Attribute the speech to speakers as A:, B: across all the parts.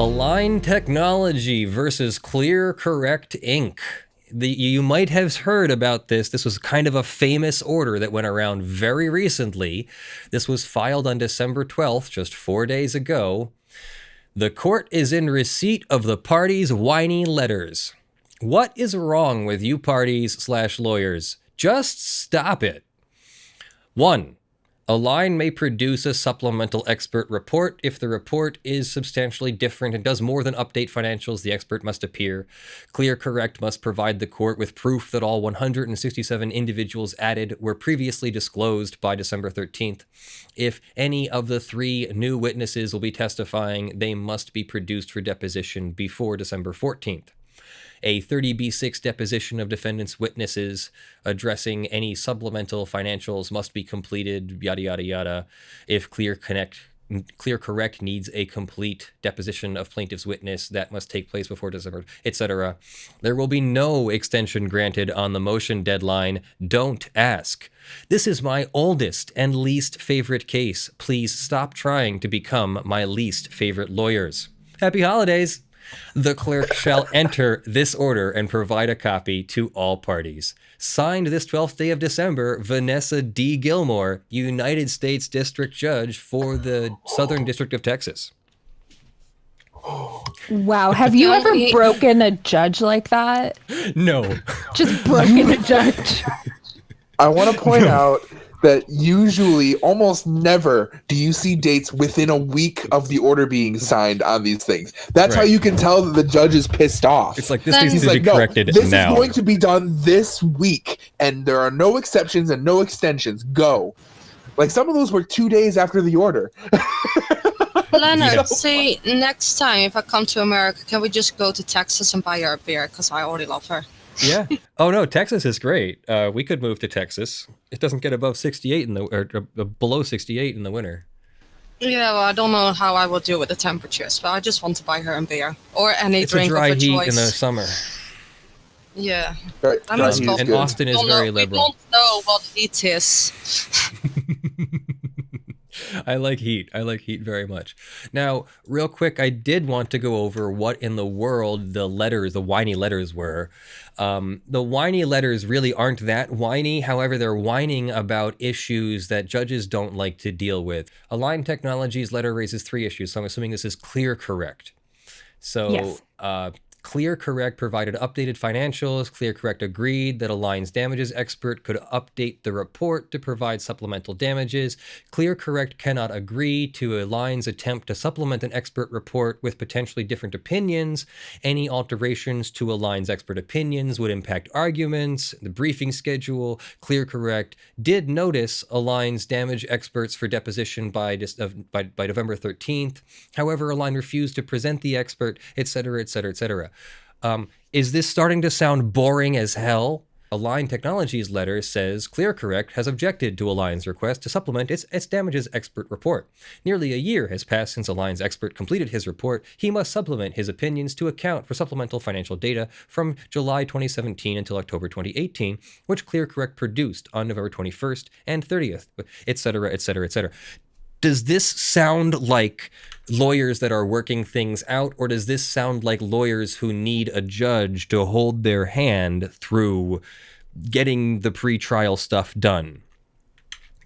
A: Align Technology versus Clear Correct Inc. You might have heard about this. This was kind of a famous order that went around very recently. This was filed on December 12th, just 4 days ago. The court is in receipt of the parties' whiny letters. What is wrong with you parties/lawyers? Just stop it. 1. Align may produce a supplemental expert report. If the report is substantially different and does more than update financials, the expert must appear. Clear Correct must provide the court with proof that all 167 individuals added were previously disclosed by December 13th. If any of the 3 new witnesses will be testifying, they must be produced for deposition before December 14th. A 30B6 deposition of defendant's witnesses addressing any supplemental financials must be completed, yada, yada, yada. If Clear Correct needs a complete deposition of plaintiff's witness, that must take place before December, etc. There will be no extension granted on the motion deadline. Don't ask. This is my oldest and least favorite case. Please stop trying to become my least favorite lawyers. Happy holidays! The clerk shall enter this order and provide a copy to all parties. Signed this 12th day of December, Vanessa D. Gilmore, United States District Judge for the Southern District of Texas.
B: Wow. Have you ever broken a judge like that?
A: No.
B: Just broken a judge.
C: I want to point out that usually, almost never, do you see dates within a week of the order being signed on these things. That's how you can tell that the judge is pissed off.
A: It's like, this needs to be corrected
C: this
A: now.
C: Is going to be done this week, and there are no exceptions and no extensions. Go. Like, some of those were 2 days after the order.
D: Leonard, see, next time if I come to America, can we just go to Texas and buy her a beer? Because I already love her.
A: Yeah. Oh no, Texas is great. We could move to Texas. It doesn't get above 68 or below 68 in the winter.
D: Yeah, well, I don't know how I will deal with the temperatures, but I just want to buy her a beer or any drink of her choice.
A: It's a dry heat in the summer.
D: Yeah.
C: Right.
D: I'm not supposed
A: and Austin is very liberal.
D: We don't know what heat is.
A: I like heat. I like heat very much. Now, real quick, I did want to go over what in the world the whiny letters were. The whiny letters really aren't that whiny. However, they're whining about issues that judges don't like to deal with. Align Technology's letter raises 3 issues, so I'm assuming this is Clear Correct. So,
B: yes.
A: Clear Correct provided updated financials. Clear Correct agreed that Align's damages expert could update the report to provide supplemental damages. Clear Correct cannot agree to Align's attempt to supplement an expert report with potentially different opinions. Any alterations to Align's expert opinions would impact arguments, the briefing schedule. Clear Correct did notice Align's damage experts for deposition by November 13th. However, Align refused to present the expert, etc., etc., etc. Is this starting to sound boring as hell? Align Technology's letter says Clear Correct has objected to Align's request to supplement its damages expert report. Nearly a year has passed since Align's expert completed his report. He must supplement his opinions to account for supplemental financial data from July 2017 until October 2018, which Clear Correct produced on November 21st and 30th, etc., etc., etc. Does this sound like lawyers that are working things out, or does this sound like lawyers who need a judge to hold their hand through getting the pre-trial stuff done?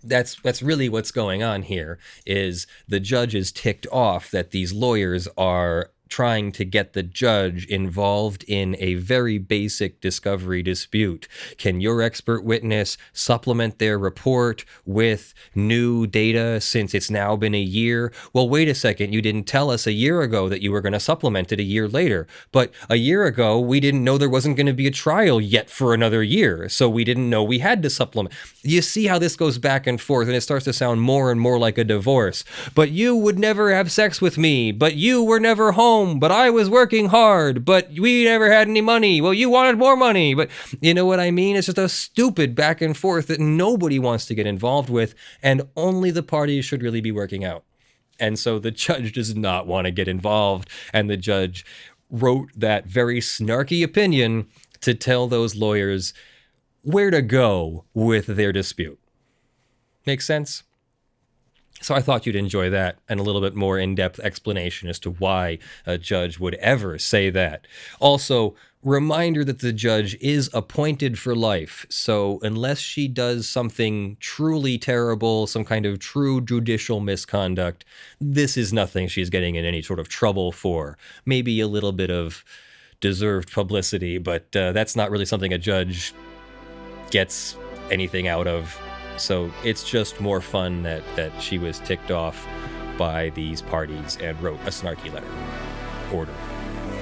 A: That's really what's going on here, is the judge is ticked off that these lawyers are trying to get the judge involved in a very basic discovery dispute. Can your expert witness supplement their report with new data since it's now been a year? Well, wait a second. You didn't tell us a year ago that you were going to supplement it a year later. But a year ago, we didn't know there wasn't going to be a trial yet for another year. So we didn't know we had to supplement. You see how this goes back and forth, and it starts to sound more and more like a divorce. But you would never have sex with me. But you were never home. But I was working hard, but we never had any money. Well, you wanted more money, but you know what I mean? It's just a stupid back and forth that nobody wants to get involved with, and only the parties should really be working out. And so the judge does not want to get involved, and the judge wrote that very snarky opinion to tell those lawyers where to go with their dispute. Make sense? So I thought you'd enjoy that and a little bit more in-depth explanation as to why a judge would ever say that. Also, reminder that the judge is appointed for life. So unless she does something truly terrible, some kind of true judicial misconduct, this is nothing she's getting in any sort of trouble for. Maybe a little bit of deserved publicity, but that's not really something a judge gets anything out of. So it's just more fun that she was ticked off by these parties and wrote a snarky letter. Order.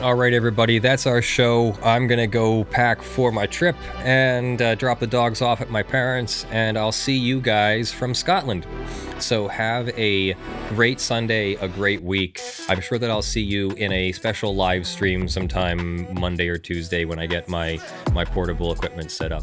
A: All right, everybody, that's our show. I'm going to go pack for my trip and drop the dogs off at my parents', and I'll see you guys from Scotland. So have a great Sunday, a great week. I'm sure that I'll see you in a special live stream sometime Monday or Tuesday when I get my portable equipment set up.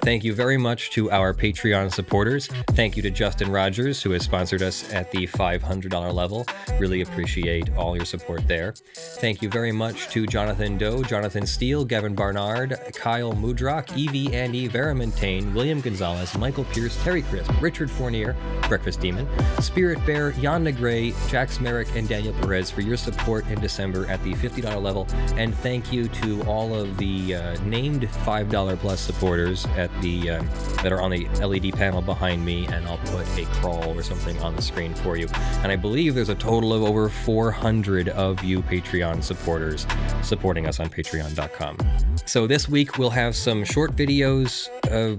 A: Thank you very much to our Patreon supporters. Thank you to Justin Rogers, who has sponsored us at the $500 level. Really appreciate all your support there. Thank you very much to Jonathan Doe, Jonathan Steele, Gavin Barnard, Kyle Mudrak, Eevi, Andy, Verement, Tayne, William Gonzalez, Michael Pearce, Terry Crisp, Richard Fournier, Breakfast Demon, Spirit Bear, Jan Negrey, JAXMerrick, and Daniel Perez for your support in December at the $50 level. And thank you to all of the named $5 plus supporters at the that are on the LED panel behind me, and I'll put a crawl or something on the screen for you. And I believe there's a total of over 400 of you Patreon supporters supporting us on patreon.com. So this week we'll have some short videos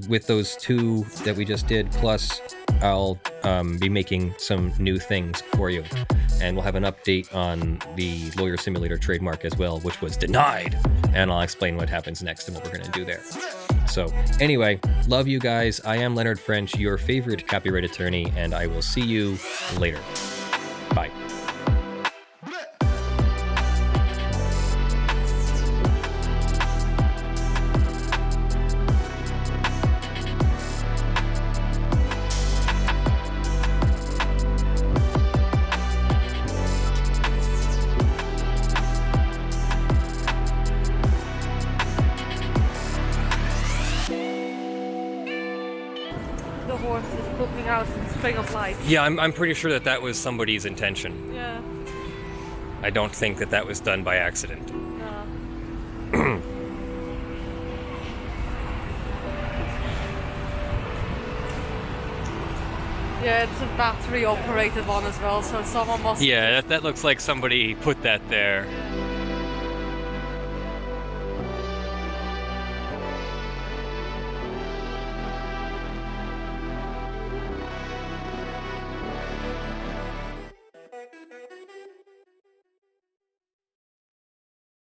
A: with those two that we just did, plus I'll be making some new things for you. And we'll have an update on the Lawyer Simulator trademark as well, which was denied. And I'll explain what happens next and what we're going to do there. So anyway, love you guys. I am Leonard French, your favorite copyright attorney, and I will see you later. Bye.
E: Of lights.
A: Yeah, I'm pretty sure that was somebody's intention.
E: Yeah.
A: I don't think that was done by accident.
E: No. Yeah, it's a battery operated one as well, so someone must...
A: Yeah, that looks like somebody put that there.